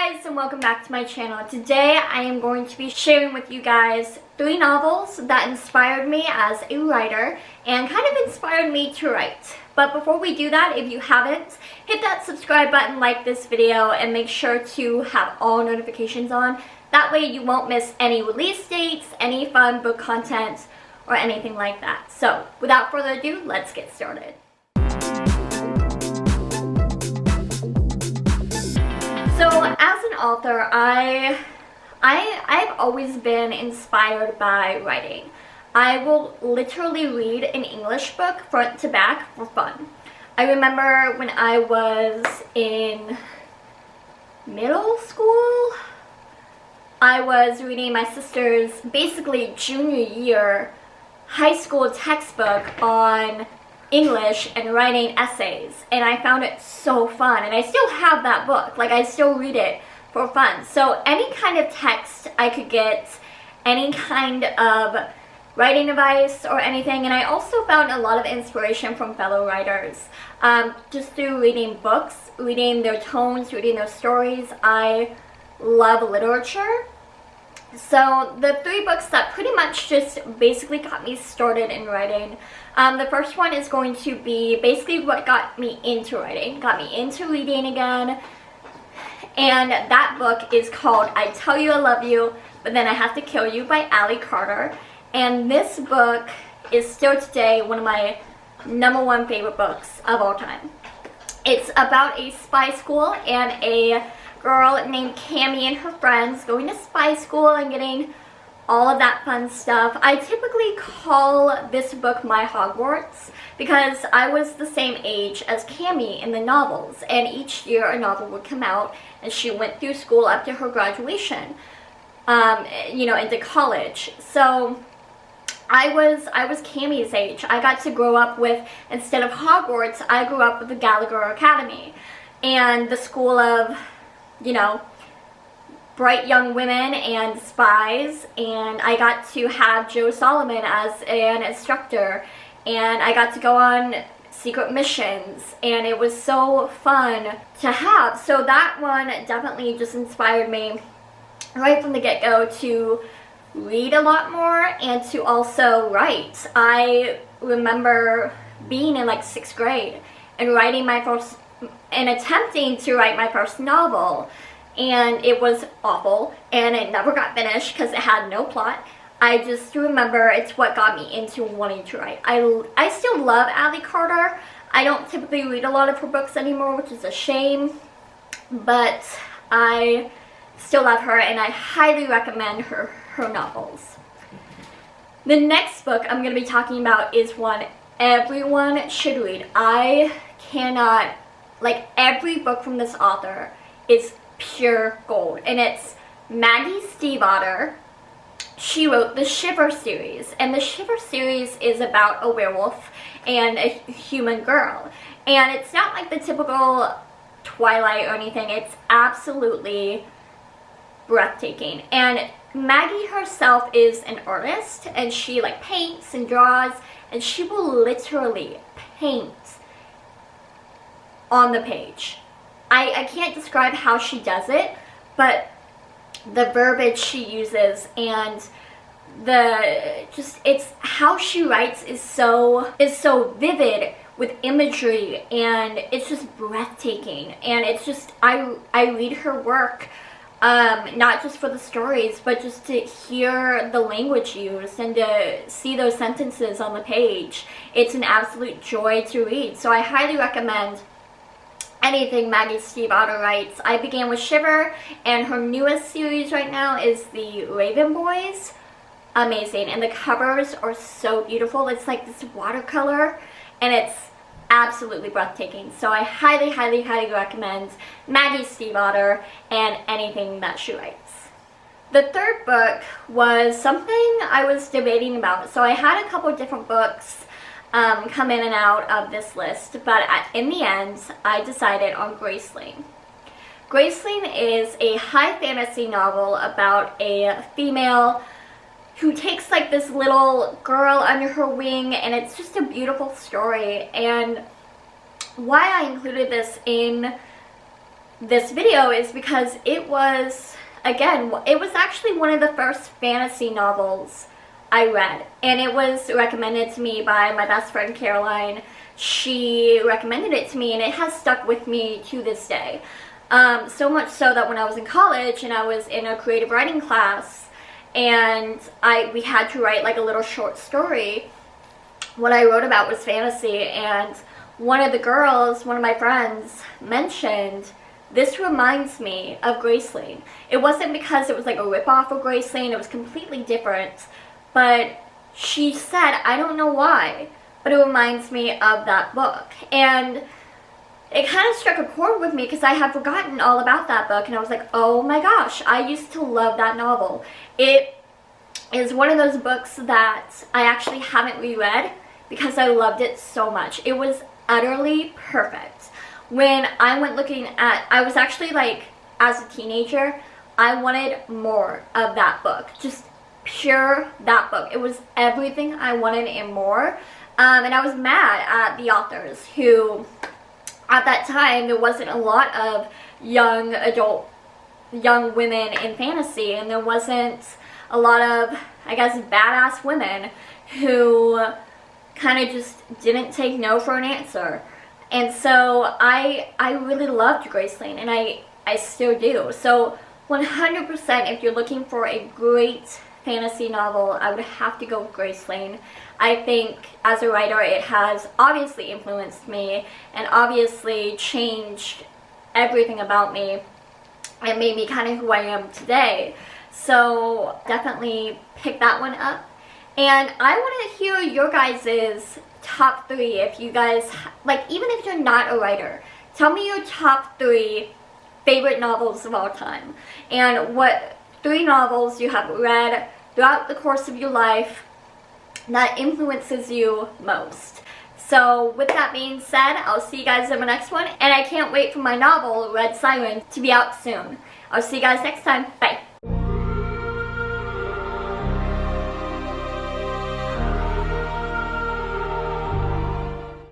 guys, and welcome back to my channel. Today I am going to be sharing with you guys 3 novels that inspired me as a writer and kind of inspired me to write. But before we do that, if you haven't, hit that subscribe button, like this video, and make sure to have all notifications on. That way you won't miss any release dates, any fun book content, or anything like that. So without further ado, let's get started. So as an author, I've always been inspired by writing. I will literally read an English book front to back for fun. I remember when I was in middle school, I was reading my sister's basically junior year high school textbook on English and writing essays, and I found it so fun, and I still have that book. Like, I still read it for fun. So any kind of text I could get, any kind of writing advice or anything, and I also found a lot of inspiration from fellow writers just through reading books, reading their tones, reading their stories. I love literature. So the 3 books that pretty much just basically got me started in writing. The first one is going to be basically what got me into writing, got me into reading again. And that book is called I Tell You I Love You, But Then I Have to Kill You by Ali Carter. And this book is still today one of my #1 favorite books of all time. It's about a spy school and a girl named Cammie and her friends going to spy school and getting all of that fun stuff. I typically call this book my Hogwarts because I was the same age as Cammie in the novels, and each year a novel would come out and she went through school up to her graduation, into college. So I was Cammie's age. I got to grow up with, instead of Hogwarts, I grew up with the Gallagher Academy and the school of bright young women and spies, and I got to have Joe Solomon as an instructor, and I got to go on secret missions, and it was so fun to have. So that one definitely just inspired me right from the get-go to read a lot more and to also write. I remember being in like 6th grade and writing and attempting to write my first novel, and it was awful and it never got finished because it had no plot. I just remember it's what got me into wanting to write. I still love Ali Carter. I don't typically read a lot of her books anymore, which is a shame, but I still love her and I highly recommend her novels. The next book I'm going to be talking about is one everyone should read. I cannot, like, every book from this author is pure gold, and it's Maggie Stiefvater. She wrote the Shiver series, and the Shiver series is about a werewolf and a human girl, and it's not like the typical Twilight or anything. It's absolutely breathtaking, and Maggie herself is an artist, and she like paints and draws, and she will literally paint on the page. I can't describe how she does it, but the verbiage she uses and it's how she writes is so vivid with imagery, and it's just breathtaking. And it's just, I read her work not just for the stories, but just to hear the language used and to see those sentences on the page. It's an absolute joy to read. So I highly recommend anything Maggie Stiefvater writes. I began with Shiver, and her newest series right now is the Raven Boys. Amazing, and the covers are so beautiful. It's like this watercolor, and it's absolutely breathtaking. So I highly, highly, highly recommend Maggie Stiefvater and anything that she writes. The third book was something I was debating about. So I had a couple different books come in and out of this list, but in the end I decided on Graceling. Graceling is a high fantasy novel about a female who takes like this little girl under her wing, and it's just a beautiful story. And why I included this in this video is because it was, again, it was actually one of the first fantasy novels I read, and it was recommended to me by my best friend Caroline. She recommended it to me, and it has stuck with me to this day. So much so that when I was in college and I was in a creative writing class, and we had to write like a little short story, what I wrote about was fantasy, and one of the girls, one of my friends, mentioned, this reminds me of Graceling. It wasn't because it was like a ripoff of Graceling, it was completely different, but she said, I don't know why, but it reminds me of that book. And it kind of struck a chord with me because I had forgotten all about that book, and I was like, oh my gosh, I used to love that novel. It is one of those books that I actually haven't reread because I loved it so much. It was utterly perfect. When I went looking at, I was actually like, as a teenager, I wanted more of that book. Just pure that book. It was everything I wanted and more. And I was mad at the authors who, at that time, there wasn't a lot of young women in fantasy, and there wasn't a lot of, I guess, badass women who kind of just didn't take no for an answer. And so I really loved Graceling, and I still do. So 100%, if you're looking for a great fantasy novel, I would have to go with Graceling. I think as a writer, it has obviously influenced me and obviously changed everything about me and made me kind of who I am today. So definitely pick that one up. And I want to hear your guys' top 3. If you guys, like, even if you're not a writer, tell me your top 3 favorite novels of all time. And what 3 novels you have read throughout the course of your life that influences you most. So with that being said, I'll see you guys in my next one, and I can't wait for my novel, Red Siren, to be out soon. I'll see you guys next time. Bye.